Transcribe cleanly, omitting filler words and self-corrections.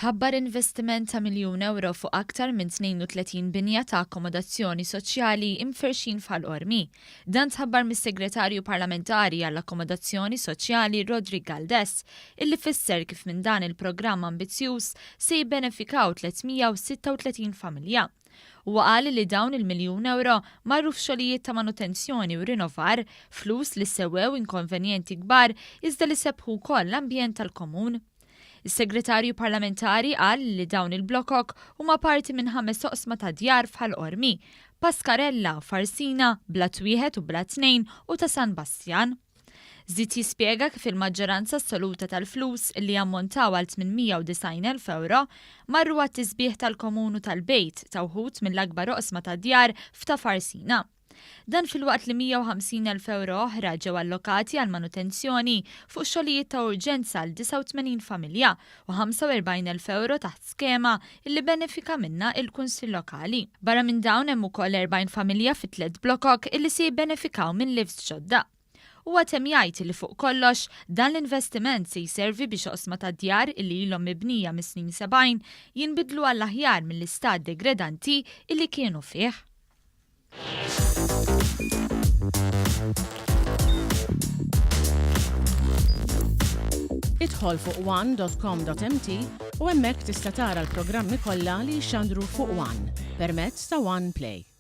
Tħabbar investiment ta' €1,000,000 fuq aktar minn 32 binja ta' akkomodazzjoni soċjali imferxin f'Qormi. Dan tħabbar mis-Segretarju Parlamentari għall-Akkomodazzjoni Soċjali Rodri Galdes, illi fisser kif minn dan il-programm ambizzjuż se jibbenefikaw 336 familja. Huwa qal li dawn il-€1,000,000 marru f'xogħlijiet ta' manutenzjoni u rinnovar, flus li sewwew inkonvenjenti kbar iżda li sebħu wkoll l-ambjent tal-komun. Is-Segretarju Parlamentari qal li dawn il-blokok huma parti minn 5 oqsma ta' djar f'Qormi, Paskarella, Farsina, Blat Wieħed u Blat Tnejn u ta' San Bastian. Żied jispjega kif il-maġġoranza assoluta tal-flus li ammontaw għal €890,000 marru għat-tisbieħ tal-komun u tal-bejt ta' wħud mill-akbar oqsma ta' djar f'ta' Farsina. Dan fil-waqt li €150,000 oħra ġew allokati għal manutenzjoni fuq xogħlijiet ta' urġenza għal 89 familja u €45,000 taħt skema illi benefika minna il-Kunsill Lokali. Barra minn dawn hemm ukoll 40 familja fit-tliet blokok illi se jibbenefikaw minn lifts ġodda. Huwa temm jgħid li fuq kollox dan l-investiment se jservi biex oqsma ta' djar illi ilhom mibnija mis-snin 70 jinbidlu għall aħjar mill-istat degradanti illi kienu fih. Idħol fuq one.com.mt u hemmhekk tista' tara l-programmi kollha li jxandru fuq One permezz ta' One Play.